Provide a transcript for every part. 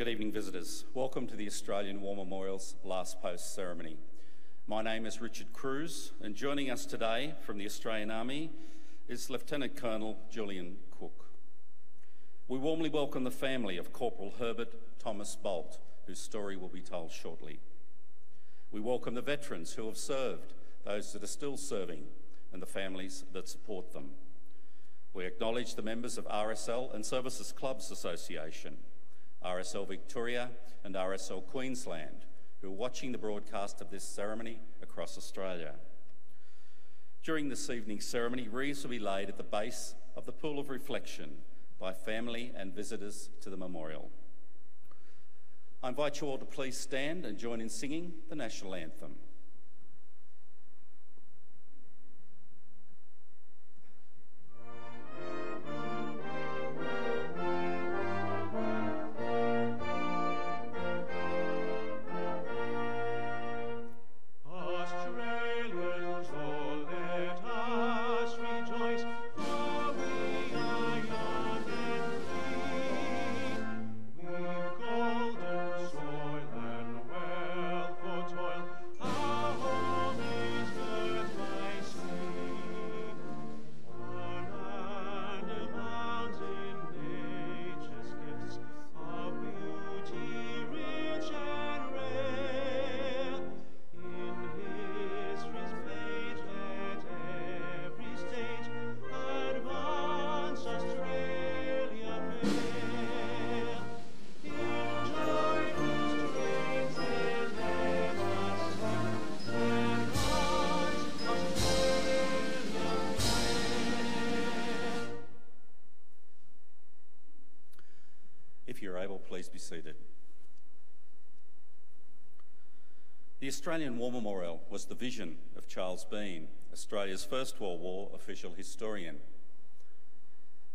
Good evening, visitors. Welcome to the Australian War Memorial's Last Post ceremony. My name is Richard Cruz, and joining us today from the Australian Army is Lieutenant Colonel Julian Cook. We warmly welcome the family of Corporal Herbert Thomas Bolt, whose story will be told shortly. We welcome the veterans who have served, those that are still serving, and the families that support them. We acknowledge the members of RSL and Services Clubs Association, RSL Victoria and RSL Queensland, who are watching the broadcast of this ceremony across Australia. During this evening's ceremony, wreaths will be laid at the base of the Pool of Reflection by family and visitors to the memorial. I invite you all to please stand and join in singing the National Anthem. If you're able, please be seated. The Australian War Memorial was the vision of Charles Bean, Australia's First World War official historian.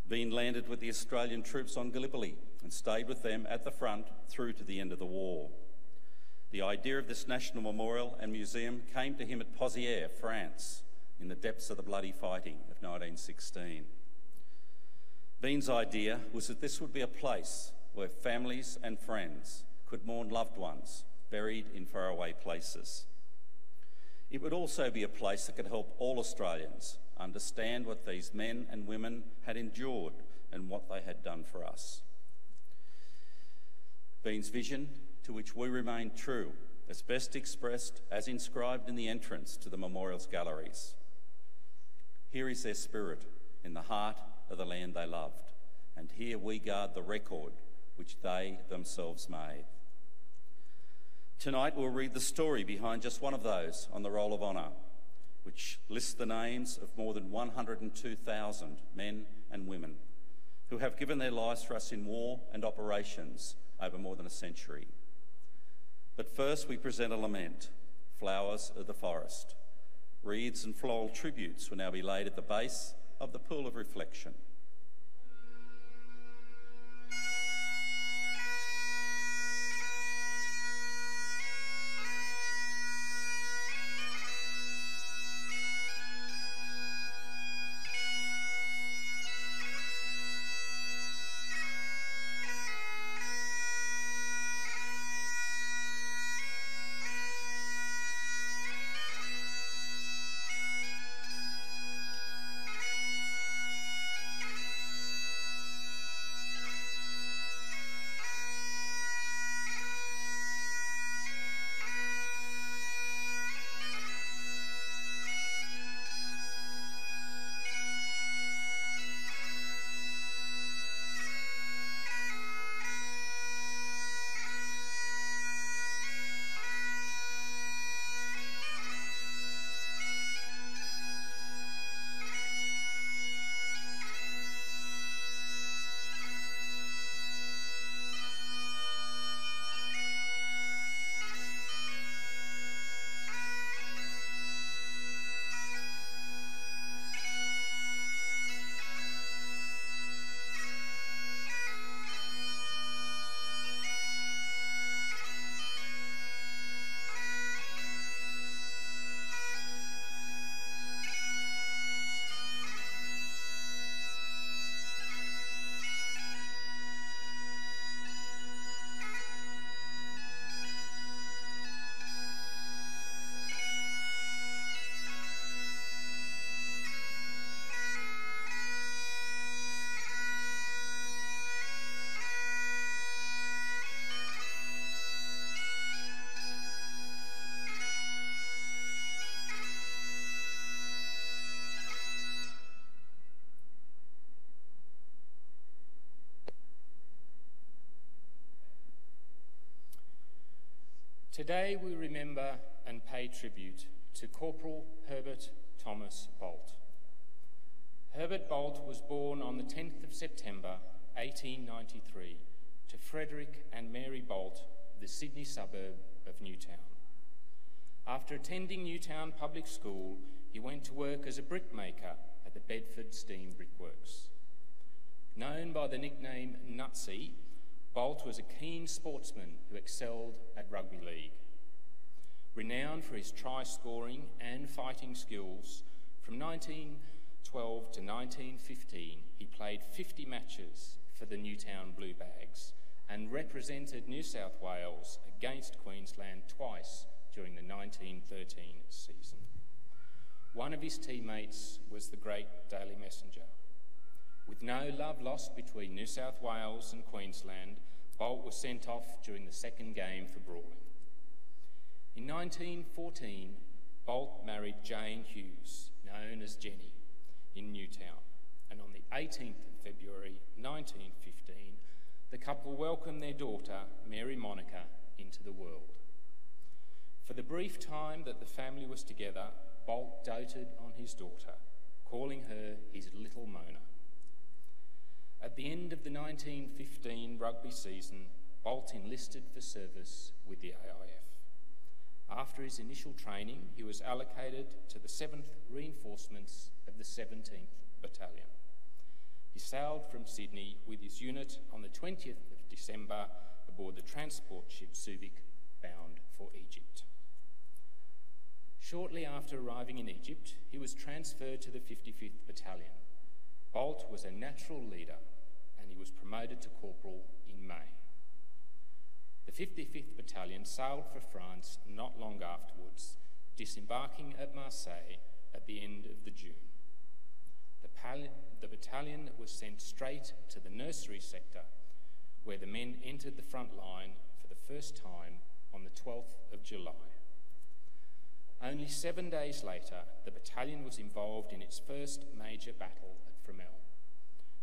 Bean landed with the Australian troops on Gallipoli and stayed with them at the front through to the end of the war. The idea of this national memorial and museum came to him at Pozières, France, in the depths of the bloody fighting of 1916. Bean's idea was that this would be a place where families and friends could mourn loved ones buried in faraway places. It would also be a place that could help all Australians understand what these men and women had endured and what they had done for us. Bean's vision, to which we remain true, is best expressed as inscribed in the entrance to the memorial's galleries. Here is their spirit in the heart of the land they loved, and here we guard the record which they themselves made. Tonight we'll read the story behind just one of those on the Roll of Honour, which lists the names of more than 102,000 men and women who have given their lives for us in war and operations over more than a century. But first we present a lament, Flowers of the Forest. Wreaths and floral tributes will now be laid at the base of the Pool of Reflection. Today we remember and pay tribute to Corporal Herbert Thomas Bolt. Herbert Bolt was born on the 10th of September 1893 to Frederick and Mary Bolt, the Sydney suburb of Newtown. After attending Newtown Public School, he went to work as a brickmaker at the Bedford Steam Brickworks. Known by the nickname Nutsy, Bolt was a keen sportsman who excelled at rugby league. Renowned for his try-scoring and fighting skills, from 1912 to 1915 he played 50 matches for the Newtown Blue Bags and represented New South Wales against Queensland twice during the 1913 season. One of his teammates was the great Daily Messenger. With no love lost between New South Wales and Queensland, Bolt was sent off during the second game for brawling. In 1914, Bolt married Jane Hughes, known as Jenny, in Newtown, and on the 18th of February 1915, the couple welcomed their daughter, Mary Monica, into the world. For the brief time that the family was together, Bolt doted on his daughter, calling her his little Mona. At the end of the 1915 rugby season, Bolt enlisted for service with the AIF. After his initial training, he was allocated to the 7th Reinforcements of the 17th Battalion. He sailed from Sydney with his unit on the 20th of December aboard the transport ship Subic, bound for Egypt. Shortly after arriving in Egypt, he was transferred to the 55th Battalion. Bolt was a natural leader, and he was promoted to corporal in May. The 55th Battalion sailed for France not long afterwards, disembarking at Marseille at the end of the June. The battalion was sent straight to the nursery sector, where the men entered the front line for the first time on the 12th of July. Only 7 days later, the battalion was involved in its first major battle at Fromelles.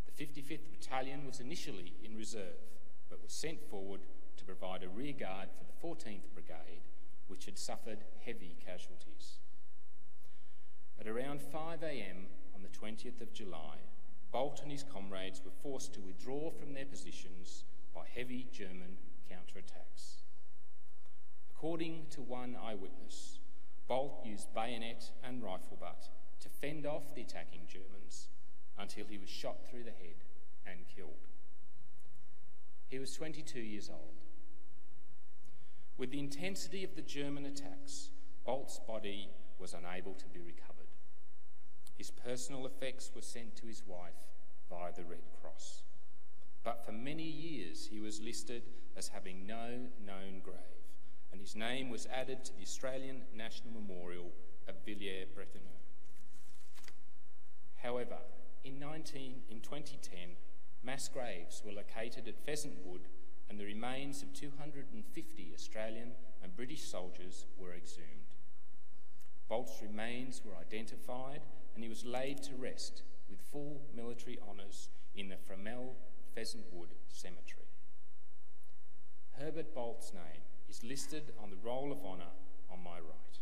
The 55th Battalion was initially in reserve, but was sent forward to provide a rear guard for the 14th Brigade, which had suffered heavy casualties. At around 5 a.m. on the 20th of July, Bolt and his comrades were forced to withdraw from their positions by heavy German counterattacks. According to one eyewitness, Bolt used bayonet and rifle butt to fend off the attacking Germans until he was shot through the head and killed. He was 22 years old. With the intensity of the German attacks, Bolt's body was unable to be recovered. His personal effects were sent to his wife via the Red Cross. But for many years he was listed as having no known grave, and his name was added to the Australian National Memorial of Villers-Bretonneux. However, in 2010, mass graves were located at Pheasant Wood, and the remains of 250 Australian and British soldiers were exhumed. Bolt's remains were identified, and he was laid to rest with full military honours in the Fromelles Pheasant Wood Cemetery. Herbert Bolt's name is listed on the Roll of Honour on my right,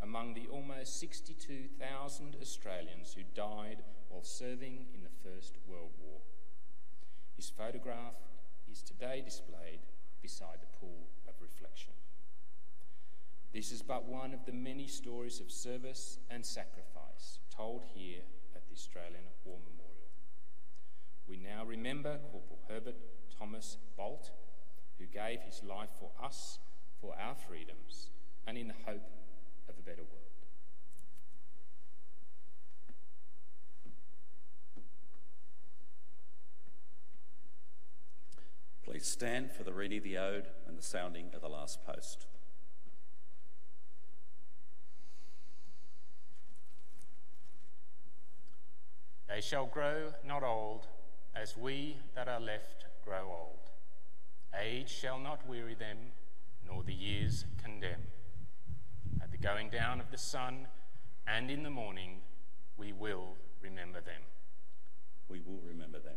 among the almost 62,000 Australians who died while serving in the First World War. His photograph is today displayed beside the pool of reflection. This is but one of the many stories of service and sacrifice told here at the Australian War Memorial. We now remember Corporal Herbert Thomas Bolt, who gave his life for us, for our freedoms, and in the hope of a better world. Please stand for the reading of the ode and the sounding of the last post. They shall grow not old, as we that are left grow old. Age shall not weary them, nor the years condemn. At the going down of the sun and in the morning, we will remember them. We will remember them.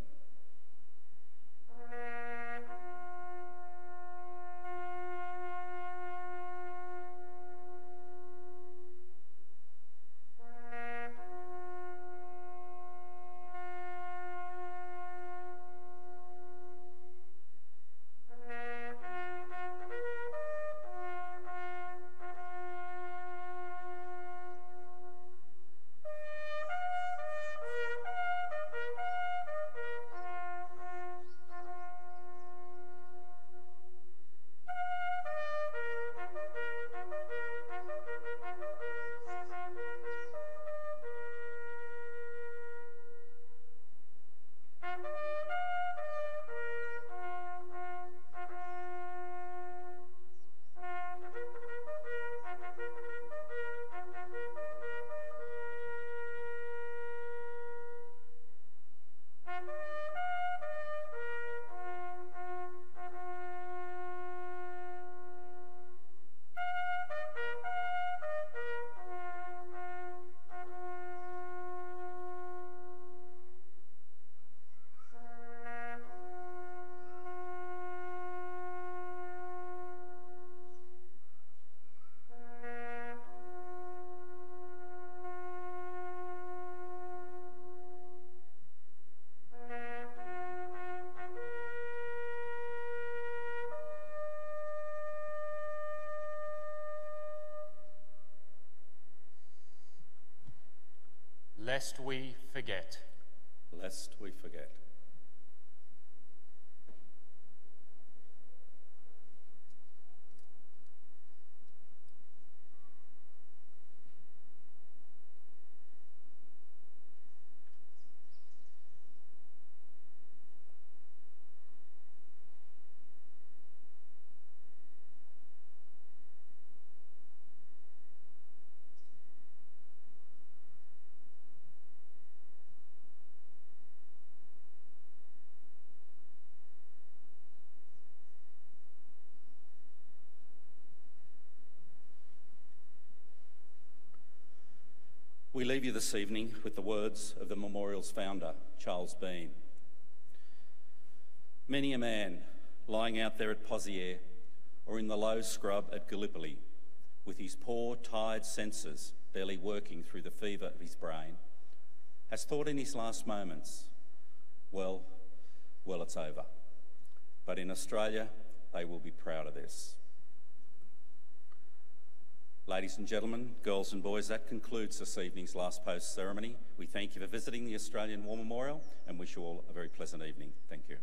lest we forget. Lest we forget. We leave you this evening with the words of the memorial's founder, Charles Bean. Many a man lying out there at Pozières or in the low scrub at Gallipoli, with his poor, tired senses barely working through the fever of his brain, has thought in his last moments, well, it's over. But in Australia, they will be proud of this. Ladies and gentlemen, girls and boys, that concludes this evening's last post ceremony. We thank you for visiting the Australian War Memorial and wish you all a very pleasant evening. Thank you.